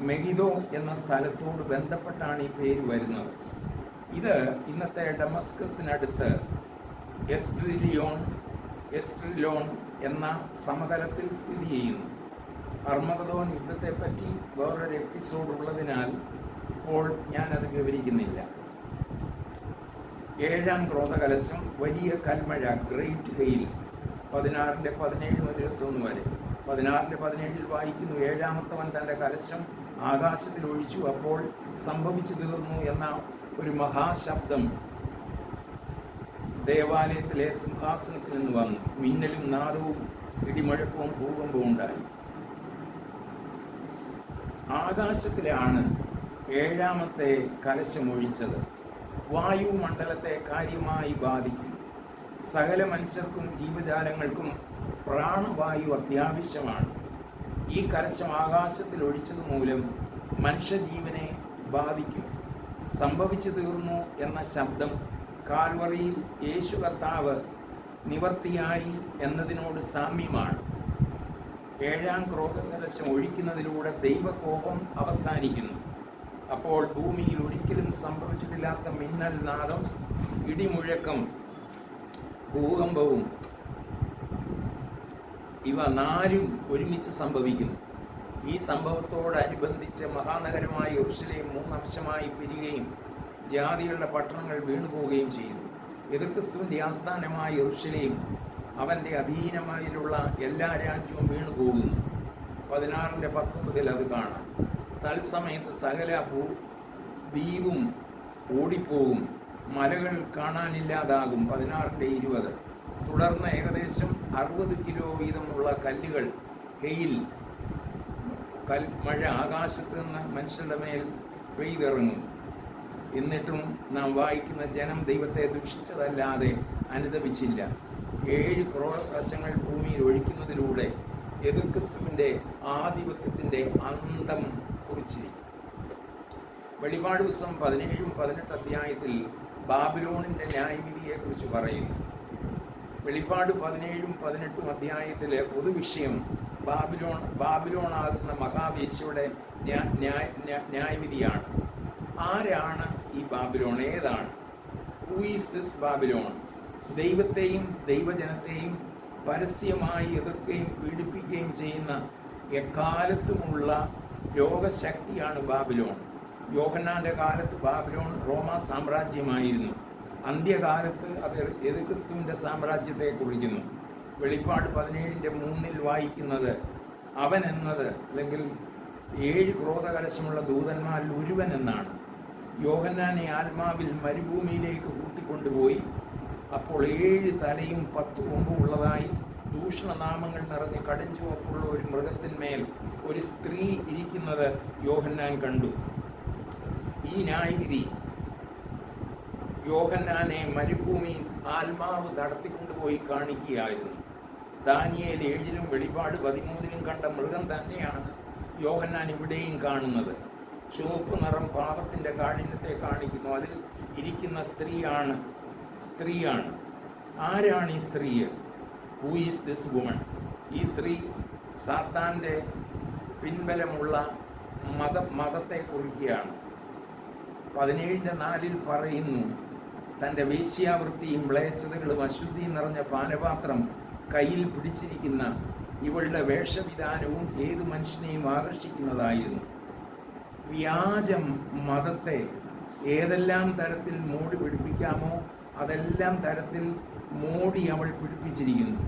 മെഗിദോ എന്ന സ്ഥലത്തോട് ബന്ധപ്പെട്ടാണ് ഈ പേര് വരുന്നത്. ഇത് ഇന്നത്തെ ഡമസ്കസിനടുത്ത് എസ്ട്രിലോൺ എന്ന സമതലത്തിൽ സ്ഥിതി ചെയ്യുന്നു. ഹർമഗദോൻ യുദ്ധത്തെപ്പറ്റി വേറൊരു എപ്പിസോഡ് ഉള്ളതിനാൽ ഇപ്പോൾ ഞാനത് വിവരിക്കുന്നില്ല. 7-ാം ക്രോധകലശം, വലിയ കൽമഴ, ഗ്രേറ്റ് ഹെയിൽ, 16-17-21 വരെ. 16-17 വായിക്കുന്നു, 7-ാമത്തവൻ തൻ്റെ കലശം ആകാശത്തിൽ ഒഴിച്ചു, അപ്പോൾ സംഭവിച്ചു തീർന്നു എന്ന ഒരു മഹാശബ്ദം ദേവാലയത്തിലെ സിംഹാസനത്തിൽ നിന്ന് വന്നു. മിന്നലും നാദവും ഇടിമുഴക്കവും ഭൂകമ്പവും ഉണ്ടായി. ആകാശത്തിലാണ് 7-ാമത്തെ കലശം ഒഴിച്ചത്. വായുമണ്ഡലത്തെ കാര്യമായി ബാധിക്കും. സകല മനുഷ്യർക്കും ജീവജാലങ്ങൾക്കും പ്രാണവായു അത്യാവശ്യമാണ്. ഈ കലശം ആകാശത്തിൽ ഒഴിച്ചത് മൂലം മനുഷ്യജീവനെ ബാധിക്കും. സംഭവിച്ചു തീർന്നു എന്ന ശബ്ദം കാൽവറിയിൽ യേശു കർത്താവ് നിവർത്തിയായി എന്നതിനോട് സാമ്യമാണ്. 7-ാം ക്രോധകലശം ഒഴിക്കുന്നതിലൂടെ ദൈവകോപം അവസാനിക്കുന്നു. അപ്പോൾ ഭൂമിയിൽ ഒരിക്കലും സംഭവിച്ചിട്ടില്ലാത്ത മിന്നൽ നാദം, ഇടിമുഴക്കം, ഭൂകമ്പവും ഇവ 4 ഒരുമിച്ച് സംഭവിക്കുന്നു. ഈ സംഭവത്തോടനുബന്ധിച്ച് മഹാനഗരമായ യെരൂശലേം 3 അംശമായി പിരിയുകയും ജാതികളുടെ പട്ടണങ്ങൾ വീണുപോവുകയും ചെയ്തു. എതിർക്രിസ്തുവിൻ്റെ ആസ്ഥാനമായ യെരൂശലേം അവൻ്റെ അധീനമായുള്ള എല്ലാ രാജ്യവും വീണുപോകുന്നു. 16-19 അത് കാണാം. തത്സമയത്ത് സകല ദ്വീപും ഓടിപ്പോകും, മലകൾ കാണാനില്ലാതാകും. 16-20. തുടർന്ന് ഏകദേശം 60 കിലോ വീതമുള്ള കല്ലുകൾ, ഹെയിൽ, മഴ ആകാശത്ത് നിന്ന് മനുഷ്യരുടെ മേൽ പെയ്തിറങ്ങും. എന്നിട്ടും നാം വായിക്കുന്ന ജനം ദൈവത്തെ ദുഷിച്ചതല്ലാതെ അനുതപിച്ചില്ല. 7 ക്രോധകലശങ്ങൾ ഭൂമിയിൽ ഒഴിക്കുന്നതിലൂടെ എതിർക്രിസ്തുവിൻ്റെ ആധിപത്യത്തിൻ്റെ അന്തം കുറിച്ചിരിക്കും. വെളിപാട് പുസ്തകം 17-18 അധ്യായത്തിൽ ബാബിലോണിൻ്റെ ന്യായവിധിയെക്കുറിച്ച് പറയുന്നു. വെളിപാട് 17-18 അധ്യായത്തിലെ പൊതുവിഷയം ബാബിലോണാകുന്ന മഹാവേശ്യയുടെ ന്യായവിധിയാണ്. ആരാണ് ഈ ബാബിലോൺ? ഏതാണ്? Who is this Babylon? ദൈവത്തെയും ദൈവജനത്തെയും പരസ്യമായി എതിർക്കുകയും പീഡിപ്പിക്കുകയും ചെയ്യുന്ന എക്കാലത്തുമുള്ള ലോകശക്തിയാണ് ബാബിലോൺ. യോഹന്നാൻ്റെ കാലത്ത് ബാബിലോൺ റോമാ സാമ്രാജ്യമായിരുന്നു. അന്ത്യകാലത്ത് അത് എതിർക്രിസ്തുവിൻ്റെ സാമ്രാജ്യത്തെ കുറിക്കുന്നു. വെളിപ്പാട് 17-3 വായിക്കുന്നത് അവൻ എന്നത്, അല്ലെങ്കിൽ 7 ക്രോധകലശമുള്ള ദൂതന്മാരിൽ ഒരുവൻ എന്നാണ്. യോഹന്നാനെ ആത്മാവിൽ മരുഭൂമിയിലേക്ക് കൂട്ടിക്കൊണ്ടുപോയി. അപ്പോൾ 7 തലയും 10 കൊമ്പും ഉള്ളതായി ദൂഷണനാമങ്ങൾ നിറഞ്ഞ് കടുംചുവപ്പുള്ള ഒരു മൃഗത്തിന്മേൽ ഒരു സ്ത്രീ ഇരിക്കുന്നത് യോഹന്നാൻ കണ്ടു. ഈ ന്യായവിധി യോഹന്നാനെ മരുഭൂമിയിൽ ആത്മാവ് നടത്തിക്കൊണ്ടുപോയി കാണിക്കുകയായിരുന്നു. ദാനിയേൽ 7-ലും വെളിപാട് 13-ലും കണ്ട മൃഗം തന്നെയാണ് യോഹന്നാൻ ഇവിടെയും കാണുന്നത്. ചുവപ്പ് നിറം പാപത്തിൻ്റെ കാഠിന്യത്തെ കാണിക്കുന്നു. അതിൽ ഇരിക്കുന്ന സ്ത്രീയാണ്. ആരാണ് ഈ സ്ത്രീ? Who is this woman? ഈ സ്ത്രീ സാത്താൻ്റെ പിൻബലമുള്ള മതത്തെ കുറിക്കുകയാണ്. 17-4 പറയുന്നു, തൻ്റെ വേശ്യാവൃത്തിയും മ്ലേച്ഛതകളും അശുദ്ധിയും നിറഞ്ഞ പാനപാത്രം കയ്യിൽ പിടിച്ചിരിക്കുന്ന ഇവളുടെ വേഷവിധാനവും ഏതു മനുഷ്യനെയും ആകർഷിക്കുന്നതായിരുന്നു. വ്യാജം മതത്തെ ഏതെല്ലാം തരത്തിൽ മോടി പിടിപ്പിക്കാമോ അതെല്ലാം തരത്തിൽ മോടി അവൾ പിടിപ്പിച്ചിരിക്കുന്നു.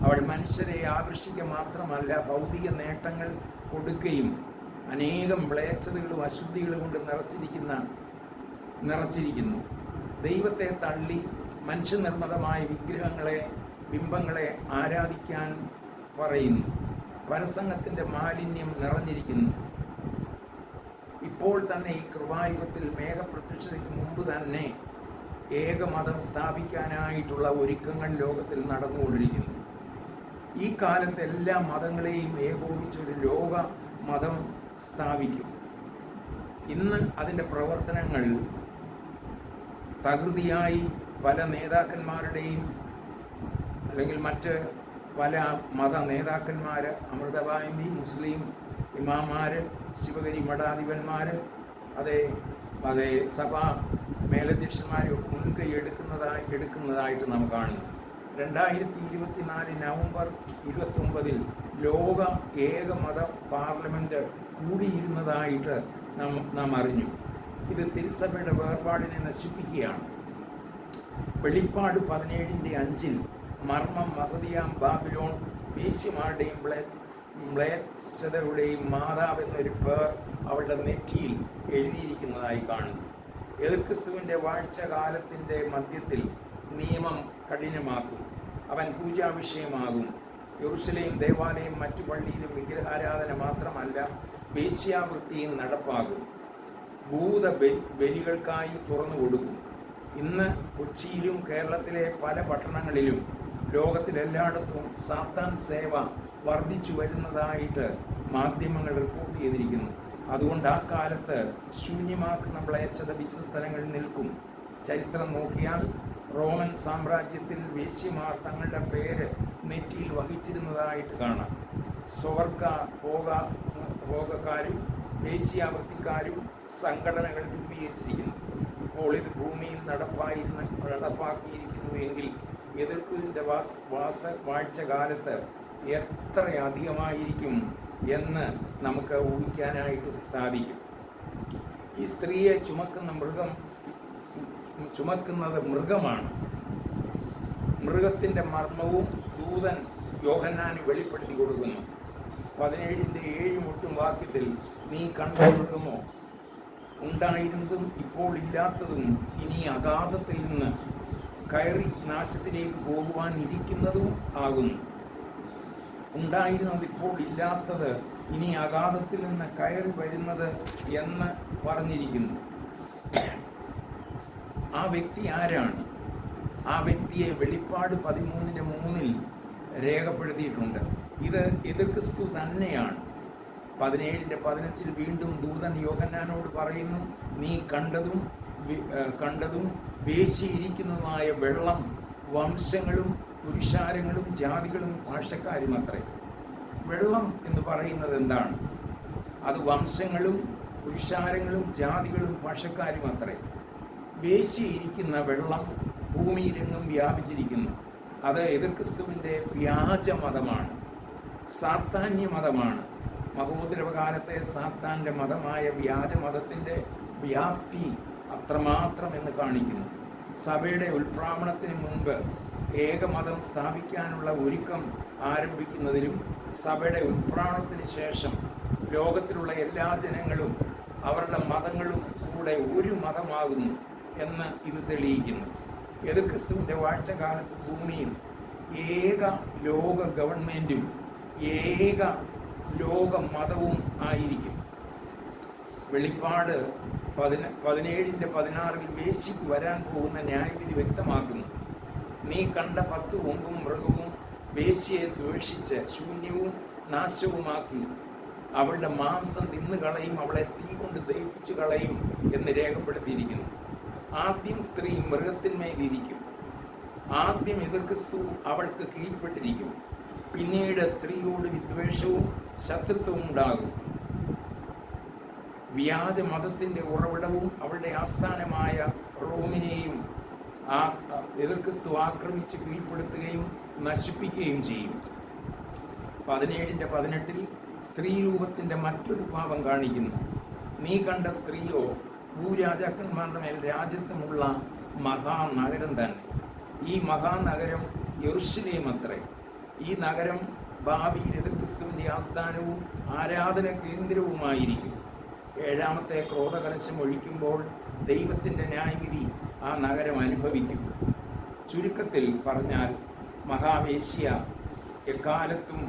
അവൾ മനുഷ്യരെ ആകർഷിക്കുക മാത്രമല്ല, ഭൗതിക നേട്ടങ്ങൾ കൊടുക്കുകയും അനേകം മ്ലേച്ഛതകളും അശുദ്ധികളും കൊണ്ട് നിറച്ചിരിക്കുന്നു. ദൈവത്തെ തള്ളി മനുഷ്യനിർമ്മിതമായ ബിംബങ്ങളെ ആരാധിക്കാൻ പറയുന്നു. പരസംഗത്തിൻ്റെ മാലിന്യം നിറഞ്ഞിരിക്കുന്നു. ഇപ്പോൾ തന്നെ ഈ കൃപായുഗത്തിൽ മേഘപ്രത്യക്ഷതയ്ക്ക് മുമ്പ് തന്നെ ഏകമതം സ്ഥാപിക്കാനായിട്ടുള്ള ഒരുക്കങ്ങൾ ലോകത്തിൽ നടന്നുകൊണ്ടിരിക്കുന്നു. ഈ കാലത്ത് എല്ലാ മതങ്ങളെയും ഏകോപിച്ചൊരു ലോക മതം സ്ഥാപിക്കും. ഇന്ന് അതിൻ്റെ പ്രവർത്തനങ്ങൾ തകൃതിയായി പല നേതാക്കന്മാരുടെയും അല്ലെങ്കിൽ മറ്റ് പല മത നേതാക്കന്മാർ, അമൃതവാഹിനി മുസ്ലിം ഇമാമാർ, ശിവഗിരി മഠാധിപന്മാർ, അതേ സഭാ മേലധ്യക്ഷന്മാരെയൊക്കെ മുൻകൈ എടുക്കുന്നതായിട്ട് നാം കാണുന്നു. 2024 നവംബർ 29 ലോക ഏകമത പാർലമെൻറ്റ് കൂടിയിരുന്നതായിട്ട് നാം അറിഞ്ഞു. ഇത് തിരുസഭയുടെ വേർപാടിനെ നശിപ്പിക്കുകയാണ്. വെളിപ്പാട് 17:5 മർമ്മം മഹതിയാം ബാബിലോൺ വേശ്യമാരുടെയും മ്ലേച്ഛതയുടെയും മാതാവെന്നൊരു പേർ അവളുടെ നെറ്റിയിൽ എഴുതിയിരിക്കുന്നതായി കാണുന്നു. എതിർക്രിസ്തുവിൻ്റെ വാഴ്ചകാലത്തിൻ്റെ മധ്യത്തിൽ നിയമം കഠിനമാക്കും. അവൻ പൂജാവിഷയമാകും. യെരൂശലേം ദേവാലയം മറ്റു പള്ളിയിലും വിഗ്രഹാരാധന മാത്രമല്ല, വേശ്യാവൃത്തിയും നടപ്പാകും. ബലികൾക്കായി തുറന്നു കൊടുക്കും. ഇന്ന് കൊച്ചിയിലും കേരളത്തിലെ പല പട്ടണങ്ങളിലും ലോകത്തിലെല്ലായിടത്തും സാത്താൻ സേവ വർദ്ധിച്ചു വരുന്നതായിട്ട് മാധ്യമങ്ങൾ റിപ്പോർട്ട് ചെയ്തിരിക്കുന്നു. അതുകൊണ്ട് ആ കാലത്ത് ശൂന്യമാക്കുന്ന മ്ലേച്ഛത വിശ്വസ്ഥലങ്ങളിൽ നിൽക്കും. ചരിത്രം നോക്കിയാൽ റോമൻ സാമ്രാജ്യത്തിൽ വേശ്യമാർ തങ്ങളുടെ പേര് നെറ്റിയിൽ വഹിച്ചിരുന്നതായിട്ട് കാണാം. സ്വവർഗ ഭോഗക്കാരും വേശ്യാവൃത്തിക്കാരും സംഘടനകൾ രൂപീകരിച്ചിരിക്കുന്നു. ഇപ്പോൾ ഇത് ഭൂമിയിൽ നടപ്പാക്കിയിരിക്കുന്നുവെങ്കിൽ എതിർക്കിൻ്റെ വാഴ്ചകാലത്ത് എത്രയധികമായിരിക്കും എന്ന് നമുക്ക് ഊഹിക്കാനായിട്ട് സാധിക്കും. ഈ സ്ത്രീയെ ചുമക്കുന്നത് മൃഗമാണ്. മൃഗത്തിൻ്റെ മർമ്മവും ദൂതൻ യോഹന്നാന് വെളിപ്പെടുത്തി കൊടുക്കുന്നു. 17:7 വാക്യത്തിൽ, നീ കണ്ട മൃഗമോ ഉണ്ടായിരുന്നതും ഇപ്പോൾ ഇല്ലാത്തതും ഇനി അഗാധത്തിൽ നിന്ന് കയറി നാശത്തിലേക്ക് പോകുവാൻ ഇരിക്കുന്നതും ആകുന്നു. ഉണ്ടായിരുന്നത് ഇപ്പോൾ ഇല്ലാത്തത് ഇനി അഗാധത്തിൽ നിന്ന് കയറി വരുന്നത് എന്ന് പറഞ്ഞിരിക്കുന്നു. ആ വ്യക്തി ആരാണ്? ആ വ്യക്തിയെ വെളിപ്പാട് 13:3 രേഖപ്പെടുത്തിയിട്ടുണ്ട്. ഇത് എതിർക്രിസ്തു തന്നെയാണ്. 17:15 വീണ്ടും ദൂതൻ യോഹന്നാനോട് പറയുന്നു, നീ കണ്ടതും വേശിയിരിക്കുന്നതുമായ വെള്ളം വംശങ്ങളും പുരുഷാരങ്ങളും ജാതികളും ഭാഷക്കാരും അത്രേ. വെള്ളം എന്ന് പറയുന്നത് എന്താണ്? അത് വംശങ്ങളും പുരുഷാരങ്ങളും ജാതികളും ഭാഷക്കാരും അത്രേ. വേശിയിരിക്കുന്ന വെള്ളം ഭൂമിയിലെങ്ങും വ്യാപിച്ചിരിക്കുന്നു. അത് എതിർക്രിസ്തുവിൻ്റെ വ്യാജമതമാണ്, സാത്താന്യമതമാണ്. മഹോദരവകാലത്തെ സാത്താൻ്റെ മതമായ വ്യാജമതത്തിൻ്റെ വ്യാപ്തി അത്രമാത്രം എന്ന് കാണിക്കുന്നു. സഭയുടെ ഉൽപ്രാവണത്തിന് മുൻപ് ഏകമതം സ്ഥാപിക്കാനുള്ള ഒരുക്കം ആരംഭിക്കുന്നതിലും സഭയുടെ ഉൽപ്രാവണത്തിന് ശേഷം ലോകത്തിലുള്ള എല്ലാ ജനങ്ങളും അവരുടെ മതങ്ങളും കൂടെ ഒരു മതമാകുന്നു എന്ന് ഇത് തെളിയിക്കുന്നു. എതിർക്രിസ്തുവിൻ്റെ വാഴ്ചകാലത്ത് ഭൂമിയിൽ ഏക ലോക ഗവൺമെൻറ്റും ഏക ലോക മതവും ആയിരിക്കും. വെളിപ്പാട് 17:16 വേശ്യയ്ക്ക് വരാൻ പോകുന്ന ന്യായവിധി വ്യക്തമാക്കുന്നു. നീ കണ്ട 10 കൊമ്പും മൃഗവും വേശ്യയെ ദ്വേഷിച്ച് ശൂന്യവും നാശവുമാക്കി അവളുടെ മാംസം തിന്നുകളയും, അവളെ തീ കൊണ്ട് ദഹിപ്പിച്ചു കളയും എന്ന് രേഖപ്പെടുത്തിയിരിക്കുന്നു. ആദ്യം സ്ത്രീ മൃഗത്തിന്മേലിരിക്കും. ആദ്യം എതിർക്രിസ്തു അവൾക്ക് കീഴ്പ്പെട്ടിരിക്കും. പിന്നീട് സ്ത്രീയോട് വിദ്വേഷവും ശത്രുത്വവും ഉണ്ടാകും. വ്യാജമതത്തിൻ്റെ ഉറവിടവും അവളുടെ ആസ്ഥാനമായ റോമിനെയും എതിർക്രിസ്തു ആക്രമിച്ച് കീഴ്പ്പെടുത്തുകയും നശിപ്പിക്കുകയും ചെയ്യും. 17:18 സ്ത്രീ രൂപത്തിൻ്റെ മറ്റൊരു ഭാവം കാണിക്കുന്നു. നീ കണ്ട സ്ത്രീയോ ഭൂരാജാക്കന്മാരുടെ മേൽ രാജ്യത്വമുള്ള മഹാനഗരം തന്നെ. ഈ മഹാനഗരം യെരൂശലേം അത്രേ. ഈ നഗരം ഭാവിയിൽ ക്രിസ്തുവിൻ്റെ ആസ്ഥാനവും ആരാധന കേന്ദ്രവുമായിരിക്കും. 7ാമത്തെ ക്രോധകലശം ഒഴിക്കുമ്പോൾ ദൈവത്തിൻ്റെ ന്യായവിധി ആ നഗരം അനുഭവിക്കും. ചുരുക്കത്തിൽ പറഞ്ഞാൽ മഹാവേശ്യ എക്കാലത്തും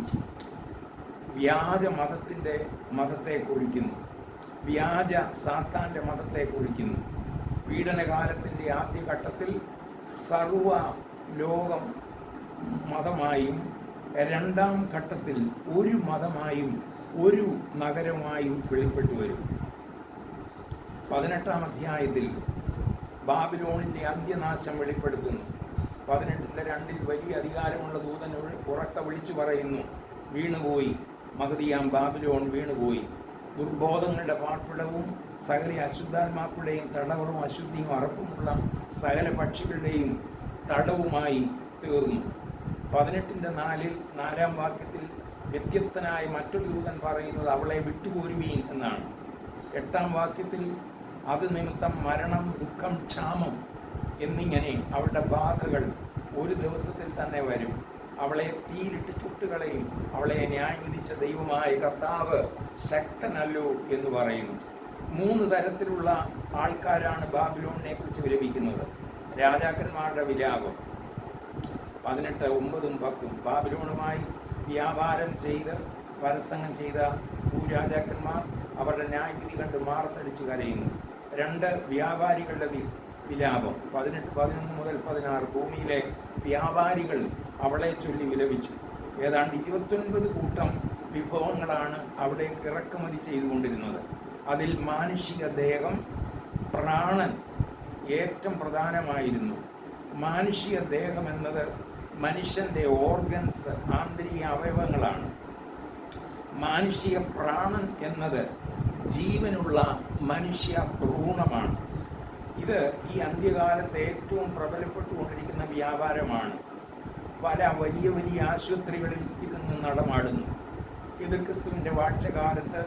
വ്യാജ മതത്തെ കുറിക്കുന്നു. വ്യാജ സാത്താൻ്റെ മതത്തെ കുറിക്കുന്നു. പീഡനകാലത്തിൻ്റെ ആദ്യഘട്ടത്തിൽ സർവ ലോകം മതമായും 2ാം ഘട്ടത്തിൽ ഒരു മതമായും ഒരു നഗരമായും വെളിപ്പെട്ടു വരും. 18ാം അധ്യായത്തിൽ ബാബിലോണിൻ്റെ അന്ത്യനാശം വെളിപ്പെടുത്തുന്നു. 18:2 വലിയ അധികാരമുള്ള ദൂതൻ ഉറക്കെ വിളിച്ചു പറയുന്നു, വീണുപോയി, മഹതിയാം ബാബിലോൺ വീണുപോയി. ദുർബോധങ്ങളുടെ പാർപ്പിടവും സകല അശുദ്ധാത്മാക്കളുടെയും തടവറും അശുദ്ധിയും അറപ്പുമുള്ള സകല പക്ഷികളുടെയും തടവുമായി തീർന്നു. 18:4 4ാം വാക്യത്തിൽ വ്യത്യസ്തനായ മറ്റൊരു ദൂതൻ പറയുന്നത് അവളെ വിട്ടുപോരുവീൻ എന്നാണ്. 8ാം വാക്യത്തിൽ അത് നിമിത്തം മരണം, ദുഃഖം, ക്ഷാമം എന്നിങ്ങനെ അവളുടെ ബാധകൾ ഒരു ദിവസത്തിൽ തന്നെ വരും. അവളെ തീയിലിട്ട് ചുട്ടുകളയും. അവളെ ന്യായം വിധിച്ച ദൈവമായ കർത്താവ് ശക്തനല്ലോ എന്ന് പറയുന്നു. 3 തരത്തിലുള്ള ആൾക്കാരാണ് ബാബിലോണിനെ കുറിച്ച് വിലപിക്കുന്നത്. രാജാക്കന്മാരുടെ വിലാപം 18:9 10. ബാബിലോണുമായി വ്യാപാരം ചെയ്ത് പരസംഗം ചെയ്ത ഭൂരാജാക്കന്മാർ അവരുടെ ന്യായവിധി കണ്ട് മാറത്തടിച്ച് കരയുന്നു. 2 വ്യാപാരികളുടെ വിലാപം 18:11 മുതൽ 16. ഭൂമിയിലെ വ്യാപാരികൾ അവളെ ചൊല്ലി വിലപിച്ചു. ഏതാണ്ട് 29 കൂട്ടം വിഭവങ്ങളാണ് അവിടേക്ക് ഇറക്കുമതി ചെയ്തുകൊണ്ടിരുന്നത്. അതിൽ മാനുഷിക ദേഹം, പ്രാണൻ ഏറ്റവും പ്രധാനമായിരുന്നു. മാനുഷിക ദേഹം എന്നത് മനുഷ്യൻ്റെ ഓർഗൻസ്, ആന്തരിക അവയവങ്ങളാണ്. മാനുഷിക പ്രാണൻ എന്നത് ജീവനുള്ള മനുഷ്യ ഭ്രൂണമാണ്. ഇത് ഈ അന്ത്യകാലത്ത് ഏറ്റവും പ്രബലപ്പെട്ടുകൊണ്ടിരിക്കുന്ന വ്യാപാരമാണ്. പല വലിയ വലിയ ആശുപത്രികളിൽ ഇതൊന്ന് നടമാടുന്നു. ക്രിസ്തുവിൻ്റെ വാഴ്ചകാലത്ത്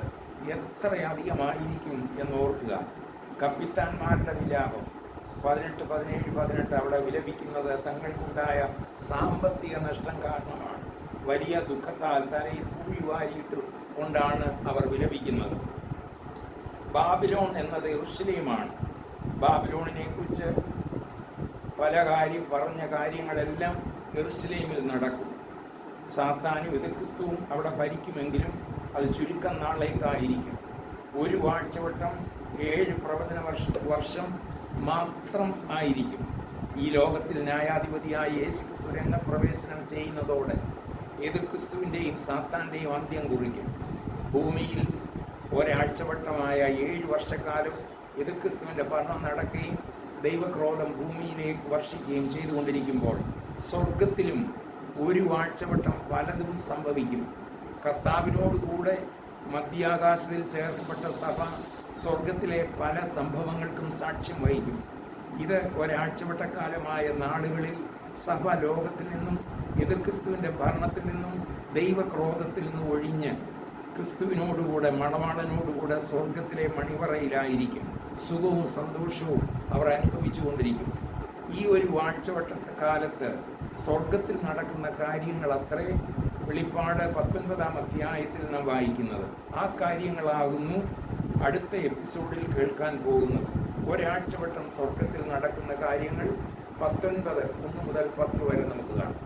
എത്രയധികമായിരിക്കും എന്നോർക്കുക. കപ്പിത്താന്മാരുടെ വിലാപം 18, 17, 18 അവിടെ വിലപിക്കുന്നത് തങ്ങൾക്കുണ്ടായ സാമ്പത്തിക നഷ്ടം കാരണമാണ്. വലിയ ദുഃഖത്താൽ തലയിൽ പൂഴി വാരിയിട്ട് കൊണ്ടാണ് അവർ വിലപിക്കുന്നത്. ബാബിലോൺ എന്നത് യെരൂശലേമാണ്. ബാബിലോണിനെ കുറിച്ച് പറഞ്ഞ കാര്യങ്ങളെല്ലാം യെരൂശലേമിൽ നടക്കും. സാത്താനും ക്രിസ്തുവും അവിടെ ഭരിക്കുമെങ്കിലും അത് ചുരുക്കം നാളേക്കായിരിക്കും. ഒരു വാഴ്ചവട്ടം 7 പ്രവചന വർഷം മാത്രം ആയിരിക്കും. ഈ ലോകത്തിൽ ന്യായാധിപതിയായ യേശുക്രിസ്തു രംഗപ്രവേശനം ചെയ്യുന്നതോടെ ക്രിസ്തുവിൻ്റെയും സാത്താൻ്റെയും അന്ത്യം കുറിക്കും. ഭൂമിയിൽ ഒരാഴ്ചവട്ടമായ 7 വർഷക്കാലം ക്രിസ്തുവിൻ്റെ ഭരണം നടക്കുകയും ദൈവക്രോധം ഭൂമിയിലേക്ക് വർഷിക്കുകയും ചെയ്തുകൊണ്ടിരിക്കുമ്പോൾ സ്വർഗത്തിലും ഒരു വാഴ്ചവട്ടം പലതും സംഭവിക്കും. കർത്താവിനോടുകൂടെ മധ്യാകാശത്തിൽ ചേർക്കപ്പെട്ട സഭ സ്വർഗത്തിലെ പല സംഭവങ്ങൾക്കും സാക്ഷ്യം വഹിക്കും. ഇത് ഒരാഴ്ചവട്ടക്കാലമായ നാളുകളിൽ സഭ ലോകത്തിൽ നിന്നും ക്രിസ്തുവിൻ്റെ ഭരണത്തിൽ നിന്നും ദൈവക്രോധത്തിൽ നിന്നും ഒഴിഞ്ഞ് ക്രിസ്തുവിനോടുകൂടെ മണവാളനോടുകൂടെ സ്വർഗത്തിലെ മണിവറയിലായിരിക്കും. സുഖവും സന്തോഷവും അവർ അനുഭവിച്ചു കൊണ്ടിരിക്കും. ഈ ഒരു വാഴ്ചവട്ടക്കാലത്ത് സ്വർഗത്തിൽ നടക്കുന്ന കാര്യങ്ങൾ അത്രേ വെളിപ്പാട് 19-ാം അധ്യായത്തിൽ നാം വായിക്കുന്നത്. ആ കാര്യങ്ങളാകുന്നു അടുത്ത എപ്പിസോഡിൽ കേൾക്കാൻ പോകുന്നത്. ഒരാഴ്ചവട്ടം സ്വർഗത്തിൽ നടക്കുന്ന കാര്യങ്ങൾ 19, 1 മുതൽ 10 വരെ നമുക്ക് കാണാം.